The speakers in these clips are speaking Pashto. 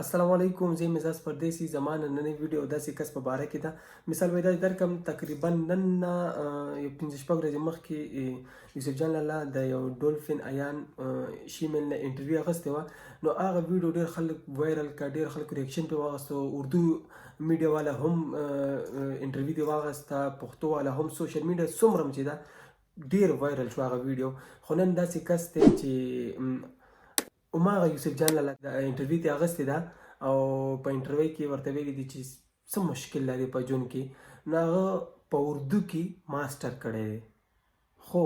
السلام علیکم. زه مزاز پردیسي. زما نننۍ ویډیو داسې کس په باره کې ده. مثال به دا درکړم، تقریبا نن نه یو 15 ورځې مخکې یوسف جان لالا د یو ډولفین ایان شیمل نه انټرویو اخیستې وه. نو هغه ویډیو ډېر خلک وایرل کړه، ډېر خلکو ریاکشن پرې واخیستو. اردو میډیا والا هم انټرویو دې واخیسته، پښتو والا هم. سوشل میډیا څومره هم چې ده ډېر وایرل شو هغه ویډیو. خو نن داسې کس دی چې هماغه یوسف جان لالا د انټرویو ته اخیستې ده او په انټرویو کې ورته ویلي دي چې څه مشکل لري په ژوند کې. نو هغه په اردو کې ماسټر کړی دی. خو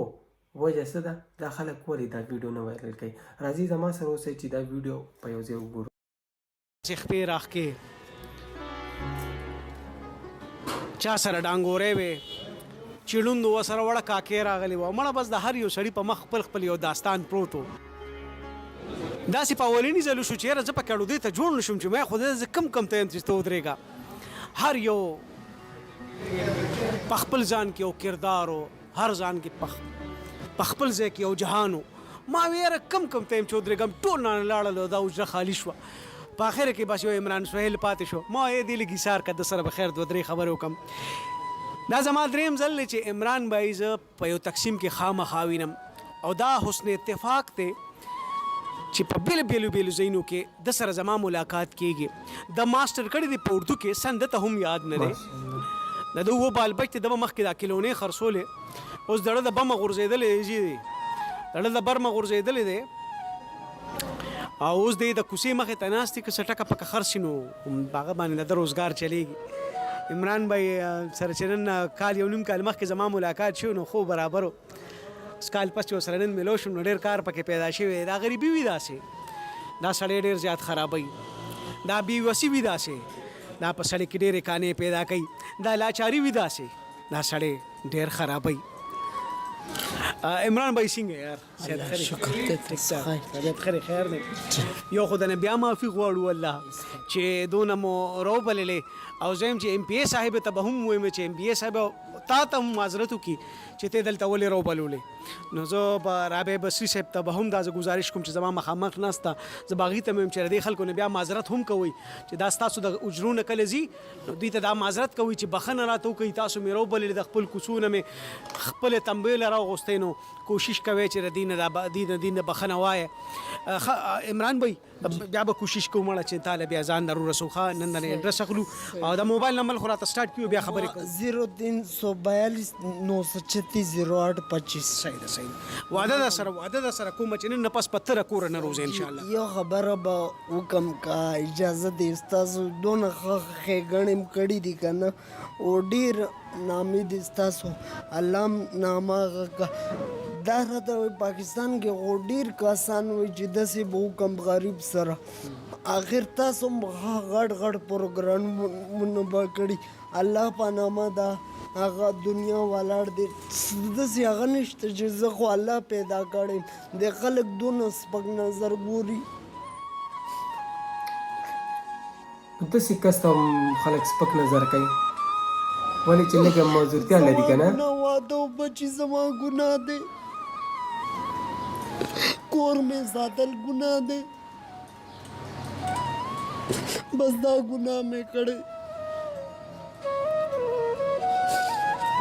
وجه څه ده؟ دا خلک ولې دا ویډیو نه وایرل کوي؟ راځئ زما سره اوسئ چې دا ویډیو په یو ځای وګورو. چې خپې راښکې چا سره ډانګورې وې چې ړوند ورسره وړه کاکې راغلې وه. مړه بس د هر یو سړي په مخ خپل خپل یو داستان پروت و. داسې په اولیني ځل وشو چې یاره زه پکې اړودې ته جوړ نه شم چې ما خدای زه کم ته یم چې ته ودرېږه. هر یو په خپل ځان کې یو کردار و، هر ځان کې په خپل ځای کې یو جهان و. ما وی یاره کم ته یم چې ودرېږم. ټول نه لاړل، دا حجره خالي شوه. په اخر کې بس یو عمران سهیل پاتې شو. ما یې دې لږ ایثار کړه د سره به خیر دوه درې خبرې وکړم. دا زما درېیم ځل دی چې عمران بھائی زه په یو تقسیم کې خامخا وینم، او دا حسن اتفاق دی چې په بیلو ځایونو کې د سره زما ملاقات کېږي. د ماسټر کړی دی په اردو کې، سن دته هم یاد نه دی. د ده اووه بال بچ ته د به مخکې دا کیلونې خرڅولې، اوس دړه د بمه غورځېدلی دی، دړه د برمه غورځېدلی دی، او اوس دی د کوڅې مخې ته ناست دی. که څه ټکه پکه خرڅ شي نو هغه باندې د روزګار چلیږي. عمران بھائی سره چې نن کال یو نیم کال مخکې زما ملاقات شو نو خو برابر و. کال پس چې ورسره نن میلو شوم نو ډېر کار پکې پیدا شوی. دا غریبي وي داسې، دا سړی ډېر زیات خرابوي. دا بېوسي وي داسې، دا په سړي کې ډېرې کانې پیدا کوي. دا لاچاري وي داسې، دا سړی ډېر خرابوي. عمران بھائی څنګه یار؟ شکر طبیعت خیر دی. یو خو د نه بیا معافي غواړو الله چې دونه مو راوبللې، او زه یم چې ایم پی ای صاحب ته به هم ووایم چې ایم پی ای صاحب تا ته هم معذرت وکړي چې ته دلته ولې راوبلولې. نو زه به رابع بصري صاحب ته به هم دا زه ګزارش کوم چې زما مخامخ ناسته، زه به هغې ته مې ویم چې د دې خلکو نه بیا معذرت هم کوئ چې دا ستاسو د اجرو نه کله ځي نو دوی ته دا معذرت کوئ چې بخښنه راته وکړئ. تاسو مې راوبللې، د خپل کوڅو نه مې خپلې تنبیې له راوغوستې، نو کوشش کوئ چې د دې نه بخښنه وایه. عمران بھائی بیا به کوشش کوو مړه چې تاله بیا ځان در ورسو. ښه نن د اډرس اخلو او د موبایل نمبر خو راته سټارټ کړو، بیا خبرې کوو. 0342 936 0825. صحیح ده، صحیح ده. واده در سره کومه چې نن نه پس په تره کوره نه روزه انشاءالله. یو خبره به وکم کا اجازه دې ستاسو دونه ښېګڼې م کړي دي که نه، او ډېر نامې دي ستاسو، الله م نامه دا راته وایي پاکستان کې خو ډېر کسان وایي چې داسې به وکم غریب سره. آخر تاسو هم غټ پروګرامونه به کړي، الله په نامه دا هغه دنیا ولاړ دی. داسې هغه نشته چې زه خو الله پیدا کړی د خلک دونه سپک نظر ګوري. داسې کس ته هم خلک سپک نظر کوي ولې چې لږه معذورتیا لري که نه. واده او بچي زما ګناه دی، کور مې ساتل ګناه دی، بس دا ګناه مې کړی.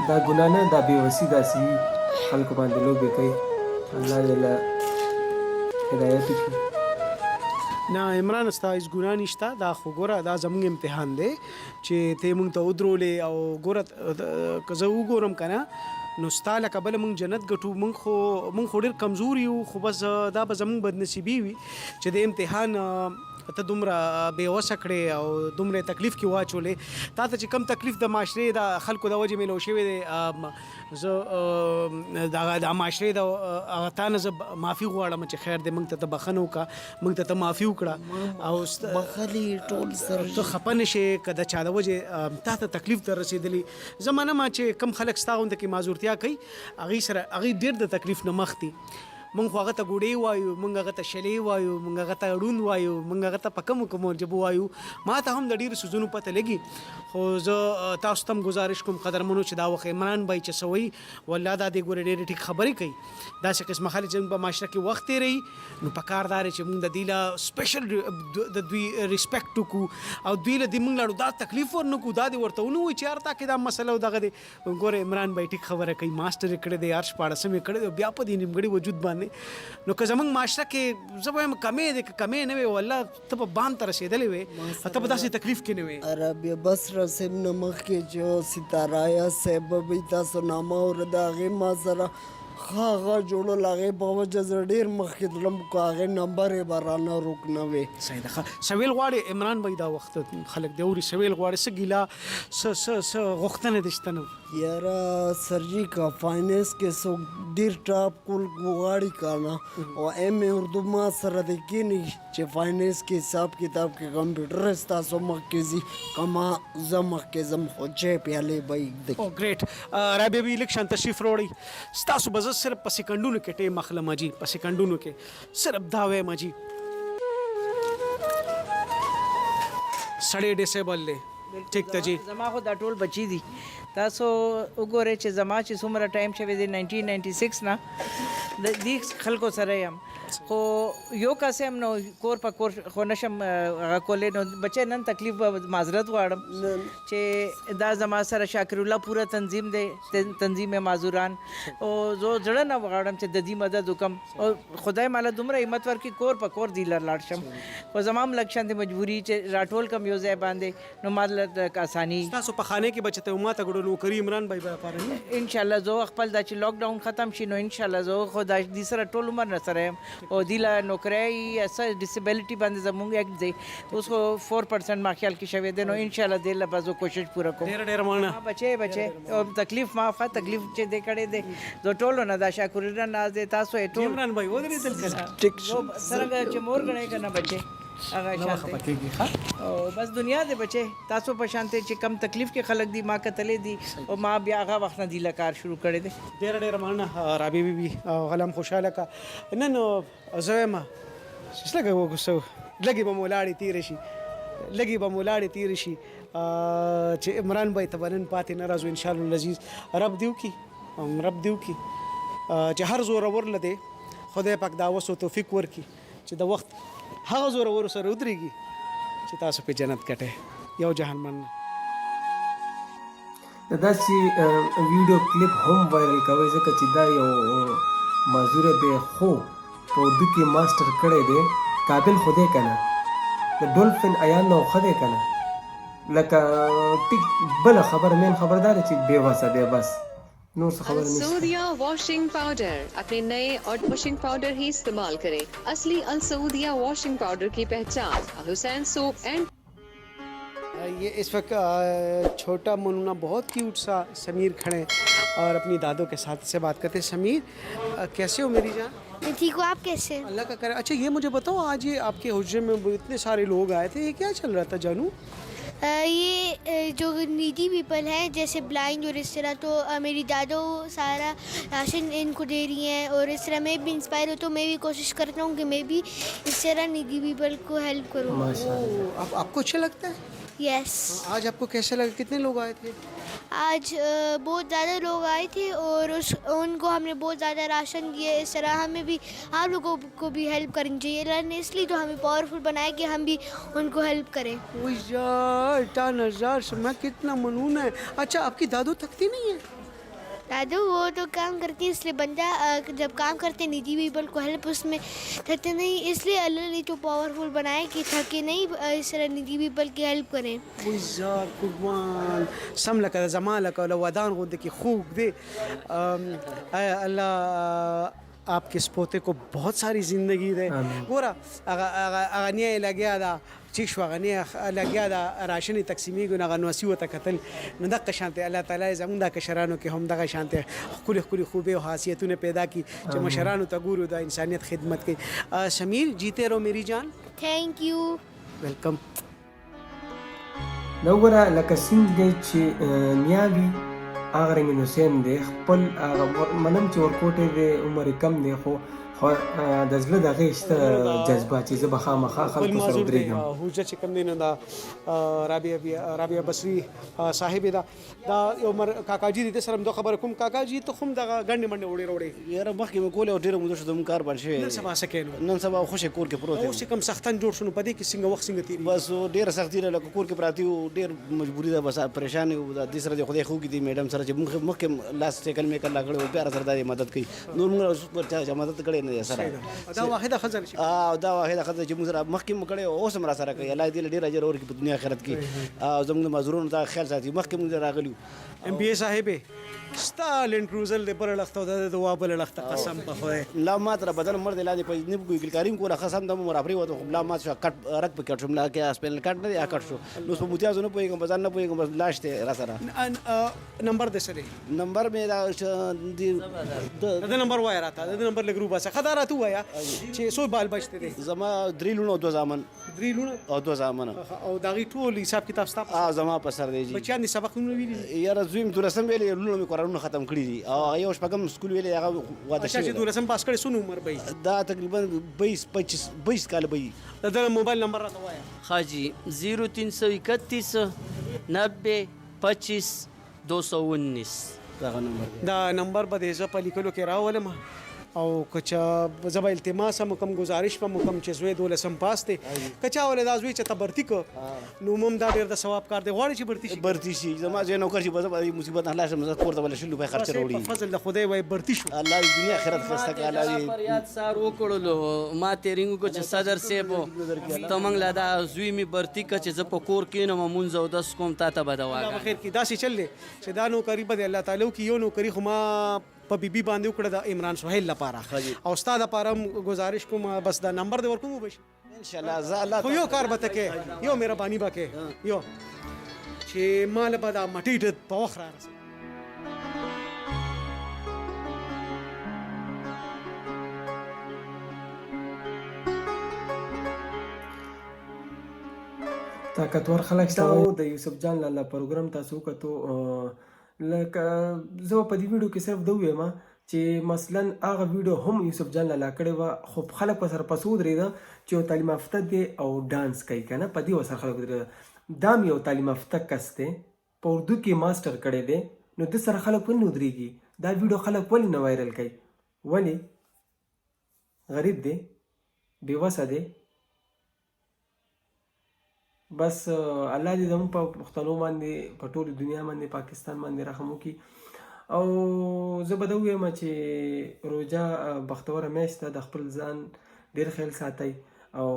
دا ګناه نه، دا بېوسي داسې خلکو باندې لوبې کوي. الله دې له هدایت وکړي. نه عمران ستا هیڅ ګناه نشته. دا خو ګوره دا زموږ امتحان دی چې ته موږ ته ودرولې، او ګوره که زه وګورم که نه نو ستا له کبله موږ جنت ګټو. موږ خو ډېر کمزور یو، خو بس دا به زموږ بدنصیبي وي چې د امتحان ته دومره بېوسه کړې او دومره تکلیف کې واچولې. تا ته چې کم تکلیف د معاشرې د خلکو د وجې میلو شوی دی، زه د معاشرې د هغه تا نه زه معافي غواړم چې خیر دی موږ ته بخښنه وکړه، موږ ته معافي وکړه، او بخلي ټول سره ته خفه نه شې که د چا د وجې تا ته تکلیف در رسېدلی. زه منم چې کم خلک ستا غونده کې معذورتیا کوي، هغوی ډېر د تکلیف نه مخ دي. مونږ خو هغه ته ګوډې وایو، مونږ هغه ته شلې وایو، مونږ هغه ته ړوند وایو، مونږ هغه ته په کومو کومو ژبو وایو. ما ته هم د ډېرو څیزونو پته لګي، خو زه تاسو ته هم ګزارش کوم قدرمنو چې دا وخت عمران بھائی چې سوی والله دا دې ګورې ډېرې ټیک خبرې کوي. داسې قسمه خلک چې په معاشره کې وخت تېروي، نو پکار دا دی چې مونږ د دوی له سپیشل د دوی ریسپیکټ وکړو او دوی له دې مونږ لاړو دا تکلیف ورنکړو، دا دې ورته ونه وایي چې یار تا کې دا مسله او دغه دی. ګوره عمران بھائی ټیک خبره کوي، ماسټر یې کړی دی، هر شپاړسم یې کړی دی، بیا په دې نیمګړي وجود باندې. نو که زمونږ معاشره کې زه وایم کمې دی که کمې نه وي، والله ته به بام ته رسېدلی وې، ته به داسې تکلیف کې نه وې. رابعه بصره صاحب نه مخکې چې ستاره صاحب به تاسو نامه اورېده، هغې ما سره ښه جوړول، هغې په وجه زه ډېر مخکې تلم، که هغې نمبر یې به رانه روک نه وې. صحیح ده. سویل غواړي عمران بھائی دا وخت خلک دی اوري، سویل غواړي څه ګیله څه غوښتنې دې شته نه؟ یاره سرجی کا فائننس کې څوک ډېر ټاپ کول غواړي که نه، او ایم اے اردو ما سره دی کینی چې فائننس کې حساب کتاب کې کمپیوټر ستاسو مخکې ځي، که ما زه مخکې ځم خو چې پیالې به ایږدي. او ګریټ. رابعه بي لږ شان تشریف راوړئ. ستاسو به زه صرف په سیکنډونو کې ټیم اخلم اجي، په سیکنډونو کې صرف دا وایم اجي سړی ډیسیبل دی. ټیک ته جی. زما خو دا ټول بچی دي، تاسو وګورئ چې زما چې څومره ټایم شوی دی 1996 نه د دې خلکو سره یم، خو یو کاسې هم نو کور په کور خو نشم هغه کولی. نو بچی نن تکلیف معذرت غواړم چې دا زما سره شاکر الله پوره تنظیم دی، تنظیم معذوران، او زه زړه نه غواړم چې د دې مدد وکم، او خدای مالا دومره همت ورکړي کور په کور دی لاړ شم، خو زما هم لږ شانتې مجبوري چې راټول کم یو ځای باندې، نو ما آسانی. تاسو په خانه کې بچته او ما ته ګډو نوکري عمران بھائی به پاره ان شاء الله زه خپل دا چې لاک ډاون ختم شي نو ان شاء الله زه خو دا دې سره ټول عمر نه سره یم، او دې لا نوکرۍ اسه ډیسیبلټي باندې زموږ یک دی اوس خو 4% ما خیال کې شوی دی، نو ان شاء الله دې لا بازو کوشش پوره کوم. ډېر مننه بچي او تکلیف معاف تکلیف چې دې کړې دې زه ټول نه دا شکر ناز دې تاسو ټول عمران بھائی ودرې دل کړه ټیک سره چې مور غنې کنه بچي هغه شانته او بس دنیا دې بچي تاسو په شانته چې کم تکلیف کې خلک دي ما کتلې دي او ما بیا هغه وخت نه دی لکار شروع کړی دی. ډېر مننه رابعه بي غلم خوشاله کا نن زویما څه وګسو لګي به مولاړي تیر شي، لګي به مولاړي تیر شي چې عمران بھائی ته بنن پاتې نه راځو ان شاء الله العزیز. رب دیو کی چې هر زور ورلده خدای پاک دا وسو توفیق ورکي چې د وخت هغه زور ور سره ودرېږي چې تاسو په جنت کټه یو جهان مننه. داسې ویډیو کلیپ هم وایرل کوي ځکه چې دا یو معذور دی خو په اردو کې ماسټر کړی دی، قابل خو دی که نه، د ډولفین ایان نه خو دی که نه، لکه ټیک بله خبر مین خبر دا دی چې بې وسه دی بس نور څه خبر نشته. السعودیہ واشنگ پاؤڈر اپنے نئے اور واشنگ پاؤڈر ہی استعمال کریں. اصلی السعودیہ واشنگ پاؤڈر کی پہچان حسین سوپ اینڈ. یہ اس وقت چھوٹا منونا بہت کیوٹ سا سمیر کھڑے اور اپنی دادوں کے ساتھ سے بات کرتے ہیں. سمیر کیسے ہو میری جان؟ میں ٹھیک ہوں، آپ کیسے؟ اللہ کا کرے. اچھا یہ مجھے بتاؤ آج یہ آپ کے حجرے میں اتنے سارے لوگ آئے تھے، یہ کیا چل رہا تھا جانو؟ یہ جو نیڈی پیپل ہیں جیسے بلائنڈ اور اس طرح، تو میری دادو سارا راشن ان کو دے رہی ہیں، اور اس طرح میں بھی انسپائر ہوں تو میں بھی کوشش کرتا ہوں کہ میں بھی اس طرح نیڈی پیپل کو ہیلپ کروں. آپ کو اچھا لگتا ہے؟ یس. آج آپ کو کیسا لگا؟ کتنے لوگ آئے تھے؟ آج بہت زیادہ لوگ آئے تھے اور ان کو ہم نے بہت زیادہ راشن دیے. اس طرح ہمیں بھی آپ لوگوں کو بھی ہیلپ کرنی چاہیے. اللہ نے اس لیے تو ہمیں پاورفل بنایا کہ ہم بھی ان کو ہیلپ کریں. میں کتنا منون ہے. اچھا آپ کی دادو تھکتی نہیں ہے؟ دادو وہ تو کام کرتی ہے، اس لیے بندہ جب کام کرتے نیڈی پیپل کو ہیلپ اس میں تھکتے نہیں، اس لیے اللہ نے تو پاورفل بنائے کہ تھکے نہیں، اس طرح نیڈی پیپل کی ہیلپ کریں. وزار قربان سم لکه زما لکه له ودان غونډه کې خوږ دی. اللہ آپ کے سپوتے کو بہت ساری زندگی دے. گورا اغنیه لګیا دا چې شو اغنیه لګیا دا راشن تقسیمي ګو نه نوسی وته کتل نو دغه شانته الله تعالی زموږ د کشرانو کې هم دغه شانته خوري خوبه او خاصیتونه پیدا کی چې مشرانو ته ګورو د انسانیت خدمت کوي. سمیر جیتے رہو میری جان. تھینک یو. ویلکم. نو ګوره لکه سیند دی چې نیاوي هغه رنګ نو سیم دی خپل منم چې ورکوټې دی عمر کم دی خو خو د زړه دغه شته جذبه چې زه به خامخا بل خلکو سره معذور دی ودرېږم. هوجه چې کوم دی نو دا رابعه بصري صاحب دا یو کاکاجي دی د سره د خبره کوم کاکاجي ته خو دغه ګڼې منډې وړې وړې یاره مخکې مې کولې او ډېره موده شو زموږ کار بند شوی نن سبا څه کوې نو نن سبا خوشې کور کې پروت یم. اوس چې کوم سختن جوړ شو نو په دې کې څنګه وخت څنګه تېرېږي؟ بس ډېره سختي ده لکه کور کې پراته یو ډېر مجبوري ده بس پریشان یو د دې سره د خدای خوږي دي میډم سره چې موږ مخکې لاس ټیکل مې کړی کړی او بیا راسره دا مدد کوي نور موږ چا مدد کړی نه دی سره دا واحده ښځه چې دا واحده ښځه چې موږ سره مخکې مو کړی اوس هم راسره کوي الله دې له ډېر اجر ورکړي په دنیا آخرت کې او زموږ د معذورونو ته خیال ساتي مخکې موږ راغلي یو ام بي اي صاحبې ستا لینډ کروزر د بل لخته او د وا بل لخته قسم په خدای لا ما تر بدن مرد لاندې په نه کوي ګلکاریم کوله خاصم د مرافري وته خو لا ما شو کټ رک په کټ شم لا کې اسپل کټ نه کټ شو نو په متیازو نه پويګم بازار نه پويګم بس لاش ته را سره نمبر د سره نمبر مې دا د نمبر وای راته د نمبر له ګروپ اسه خدای راته وایا چې سو بال بچته دي زما درې لونو دو زامن درې لونه او دو زامن او داغي ټول حساب کتاب ستا زما په سر دی جی بچیان دي سبق نه ویلي یاره زویم دولسم ویلې لونو مې قرارونه ختم کړی دي او یو شپږم سکول ویلې هغه واده اچھا چې شوی دولسم پاس کړي سونو عمر به دا تقریبا 22 کال به د موبایل نمبر راته وایا حاجی 0331 90 25 219 دا نمبر دا نمبر به د زه په لیکلو کې راولم او کچا زبا التماس هم کوم گزارش په کوم چې زوی دولسم پاس دی کچا ولې دا زوی چې تبرتی کو نو مم دا ډیر د ثواب کار دی غواړي چې برتی شي برتی شي زما زه نوکر چې بس مصیبت الله شم زه کور ته ولا شلو به خرچ په وروړي فضل د خدای وای برتی شو الله دې دنیا آخرت خسته کړه الله دې فریاد سار وکړلو ما تیرینګو کو چې صدر سیبو تمنګ لا دا زوی می برتی ک چې ز په کور کې نو مونږ او داس کوم تا ته بدوا الله بخیر کی داسې چل چې دا نو قریب دی الله تعالی کی یو نو کری خو ما په بیبي باندې وکړه د عمران سہیل لپاره او استاد لپاره گزارش کوم بس دا نمبر دی ورکوم بش ان شاء الله ز الله خو یو کار به تکې یو مهرباني وکې یو چې مال به دا مټی په وخت را رسي طاقتور خلک شته د یوسف جان لالا پروګرام تاسو وکړو لکه زه په دې ویډیو کې صرف دا وایم چې مثلا هغه ویډیو هم یوسف جان لالا کړی و خو خلک په سره پسو درېده چې یو تعلیم یافته دی او ډانس کوي که نه په دې ورسره خلک ودرېده دا هم یو تعلیم یافته کس دی په اردو کې ماسټر کړی دی نو د سره خلک ولې نه ودرېږي دا ویډیو خلک ولې نه وایرل کوي ولې غریب دی بېوسه دی بس الله دې زموږ په پښتنو باندې په ټولو دنیا باندې پاکستان باندې رحم وکړي او زه به دا ووایم چې روژه بختوره میاشت ده د خپل ځان ډېر خیال ساتئ او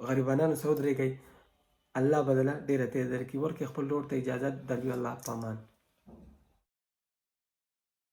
غریبانانو سره ودرېږئ الله به دله ډېره تېز درکړي ورکړي خپل ورور ته اجازت در الله په امان